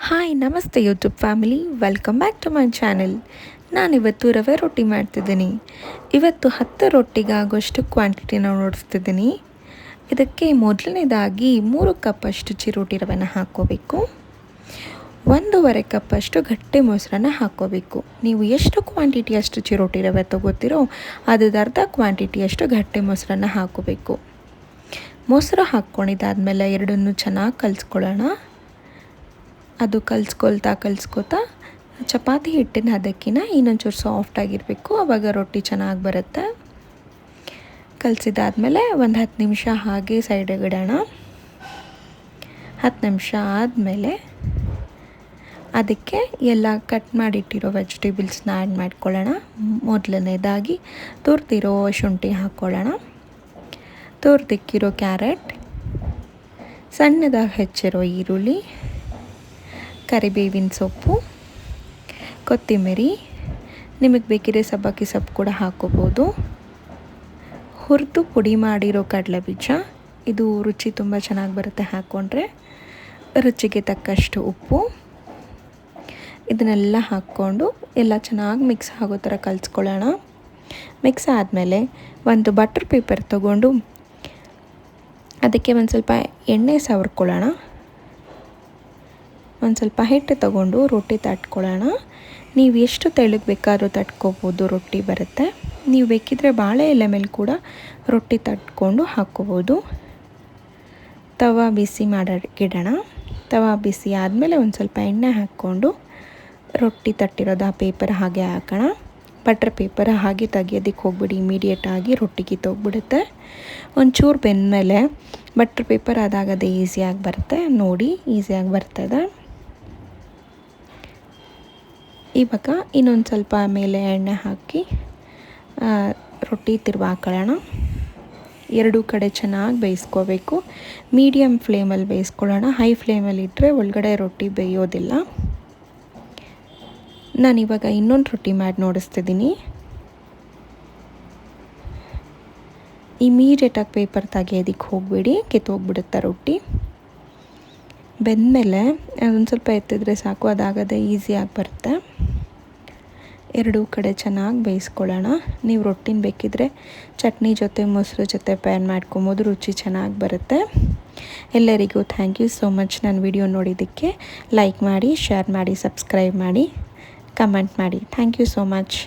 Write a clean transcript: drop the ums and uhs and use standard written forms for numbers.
Hi ನಮಸ್ತೆ YouTube family, welcome back to my channel. ನಾನಿವತ್ತು ರವೆ ರೊಟ್ಟಿ ಮಾಡ್ತಿದ್ದೀನಿ. ಇವತ್ತು 10 ರೊಟ್ಟಿಗಾಗುವಷ್ಟು ಕ್ವಾಂಟಿಟಿನ ನೋಡಿಸ್ತಿದ್ದೀನಿ. ಇದಕ್ಕೆ ಮೊದಲನೇದಾಗಿ 3 ಕಪ್ಪಷ್ಟು ಚಿರೋಟಿ ರವೆನ ಹಾಕ್ಕೋಬೇಕು. 1.5 ಕಪ್ಪಷ್ಟು ಗಟ್ಟಿ ಮೊಸರನ್ನ ಹಾಕ್ಕೋಬೇಕು. ನೀವು ಎಷ್ಟು ಕ್ವಾಂಟಿಟಿ ಅಷ್ಟು ಚಿರೋಟಿ ರವೆ ತೊಗೋತೀರೋ ಅರ್ಧ ಕ್ವಾಂಟಿಟಿಯಷ್ಟು ಗಟ್ಟಿ ಮೊಸರನ್ನ ಹಾಕ್ಕೋಬೇಕು. ಮೊಸರು ಹಾಕ್ಕೊಂಡಿದ್ದಾದಮೇಲೆ ಎರಡನ್ನೂ ಚೆನ್ನಾಗಿ ಕಲಿಸ್ಕೊಳ್ಳೋಣ. ಅದು ಕಲಿಸ್ಕೊಳ್ತಾ ಚಪಾತಿ ಹಿಟ್ಟಿನ ಹದಕ್ಕಿಂತ ಇನ್ನೊಂಚೂರು ಸಾಫ್ಟಾಗಿರಬೇಕು, ಆವಾಗ ರೊಟ್ಟಿ ಚೆನ್ನಾಗಿ ಬರುತ್ತೆ. ಕಲಿಸಿದಾದ್ಮೇಲೆ ಒಂದು 10 ನಿಮಿಷ ಹಾಗೆ ಸೈಡಿಗೆ ಇಡೋಣ. 10 ನಿಮಿಷ ಆದಮೇಲೆ ಅದಕ್ಕೆ ಎಲ್ಲ ಕಟ್ ಮಾಡಿಟ್ಟಿರೋ ವೆಜಿಟೇಬಲ್ಸ್ನ ಆ್ಯಡ್ ಮಾಡ್ಕೊಳ್ಳೋಣ. ಮೊದಲನೇದಾಗಿ ತುರಿದಿರೋ ಶುಂಠಿ ಹಾಕ್ಕೊಳ್ಳೋಣ, ತುರಿದಿಕ್ಕಿರೋ ಕ್ಯಾರೆಟ್, ಸಣ್ಣದಾಗಿ ಹೆಚ್ಚಿರೋ ಈರುಳ್ಳಿ, ಕರಿಬೇವಿನ ಸೊಪ್ಪು, ಕೊತ್ತಂಬರಿ, ನಿಮಗೆ ಬೇಕಿದ್ರೆ ಸಬ್ಬಕ್ಕಿ ಸೊಪ್ಪು ಕೂಡ ಹಾಕ್ಕೋಬೋದು. ಹುರಿದು ಪುಡಿ ಮಾಡಿರೋ ಕಡಲೆಬೀಜ, ಇದು ರುಚಿ ತುಂಬ ಚೆನ್ನಾಗಿ ಬರುತ್ತೆ ಹಾಕ್ಕೊಂಡ್ರೆ. ರುಚಿಗೆ ತಕ್ಕಷ್ಟು ಉಪ್ಪು, ಇದನ್ನೆಲ್ಲ ಹಾಕ್ಕೊಂಡು ಎಲ್ಲ ಚೆನ್ನಾಗಿ ಮಿಕ್ಸ್ ಆಗೋ ಥರ ಕಲಿಸ್ಕೊಳ್ಳೋಣ. ಮಿಕ್ಸ್ ಆದಮೇಲೆ ಒಂದು ಬಟರ್ ಪೇಪರ್ ತೊಗೊಂಡು ಅದಕ್ಕೆ ಒಂದು ಸ್ವಲ್ಪ ಎಣ್ಣೆ ಸವರ್ಕೊಳ್ಳೋಣ. ಒಂದು ಸ್ವಲ್ಪ ಹಿಟ್ಟು ತೊಗೊಂಡು ರೊಟ್ಟಿ ತಟ್ಕೊಳ್ಳೋಣ. ನೀವು ಎಷ್ಟು ತೆಳ್ಳಗೆ ಬೇಕಾದ್ರೂ ತಟ್ಕೋಬೋದು, ರೊಟ್ಟಿ ಬರುತ್ತೆ. ನೀವು ಬೇಕಿದ್ದರೆ ಬಾಳೆ ಎಲೆ ಮೇಲೆ ಕೂಡ ರೊಟ್ಟಿ ತಟ್ಕೊಂಡು ಹಾಕ್ಕೋಬೋದು. ತವಾ ಬಿಸಿ ಮಾಡೋಕ್ಕಿಡೋಣ. ತವಾ ಬಿಸಿ ಆದಮೇಲೆ ಒಂದು ಸ್ವಲ್ಪ ಎಣ್ಣೆ ಹಾಕ್ಕೊಂಡು ರೊಟ್ಟಿ ತಟ್ಟಿರೋದು ಆ ಪೇಪರ್ ಹಾಗೆ ಹಾಕೋಣ. ಬಟರ್ ಪೇಪರ್ ಹಾಗೆ ತೆಗಿಯೋದಕ್ಕೆ ಹೋಗ್ಬಿಡಿ, ಇಮಿಡಿಯೇಟಾಗಿ ರೊಟ್ಟಿ ಕಿತ್ತೋಗ್ಬಿಡುತ್ತೆ. ಒಂಚೂರು ಬೆಂದಮೇಲೆ ಬಟರ್ ಪೇಪರ್ ಅದಾಗದೇ ಈಸಿಯಾಗಿ ಬರುತ್ತೆ. ನೋಡಿ, ಈಸಿಯಾಗಿ ಬರ್ತದೆ. ಇವಾಗ ಇನ್ನೊಂದು ಸ್ವಲ್ಪ ಮೇಲೆ ಎಣ್ಣೆ ಹಾಕಿ ರೊಟ್ಟಿ ಹಾಕೊಳ್ಳೋಣ. ಎರಡೂ ಕಡೆ ಚೆನ್ನಾಗಿ ಬೇಯಿಸ್ಕೋಬೇಕು. ಮೀಡಿಯಮ್ ಫ್ಲೇಮಲ್ಲಿ ಬೇಯಿಸ್ಕೊಳ್ಳೋಣ. ಹೈ ಫ್ಲೇಮಲ್ಲಿ ಇಟ್ಟರೆ ಒಳಗಡೆ ರೊಟ್ಟಿ ಬೇಯೋದಿಲ್ಲ. ನಾನಿವಾಗ ಇನ್ನೊಂದು ರೊಟ್ಟಿ ಮಾಡಿ ನೋಡಿಸ್ತಿದ್ದೀನಿ. ಇಮಿಡಿಯೇಟಾಗಿ ಪೇಪರ್ ತೆಗಿಯೋದಕ್ಕೆ ಹೋಗಬೇಡಿ, ಕಿತ್ತೋಗ್ಬಿಡುತ್ತೆ ರೊಟ್ಟಿ. ಬೆಂದಮೇಲೆ ಒಂದು ಸ್ವಲ್ಪ ಎತ್ತಿದ್ರೆ ಸಾಕು, ಅದಾಗದೆ ಈಸಿಯಾಗಿ ಬರುತ್ತೆ. ಎರಡೂ ಕಡೆ ಚೆನ್ನಾಗಿ ಬೇಯಿಸ್ಕೊಳ್ಳೋಣ. ನೀವು ರೊಟ್ಟಿನ ಬೇಕಿದ್ದರೆ ಚಟ್ನಿ ಜೊತೆ ಮೊಸರು ಜೊತೆ ಪ್ಯಾನ್ ಮಾಡ್ಕೊಬೋದು, ರುಚಿ ಚೆನ್ನಾಗಿ ಬರುತ್ತೆ. ಎಲ್ಲರಿಗೂ ಥ್ಯಾಂಕ್ ಯು ಸೋ ಮಚ್ ನನ್ನ ವಿಡಿಯೋ ನೋಡಿದ್ದಕ್ಕೆ. ಲೈಕ್ ಮಾಡಿ, ಶೇರ್ ಮಾಡಿ, ಸಬ್ಸ್ಕ್ರೈಬ್ ಮಾಡಿ, ಕಮೆಂಟ್ ಮಾಡಿ. Thank you so much.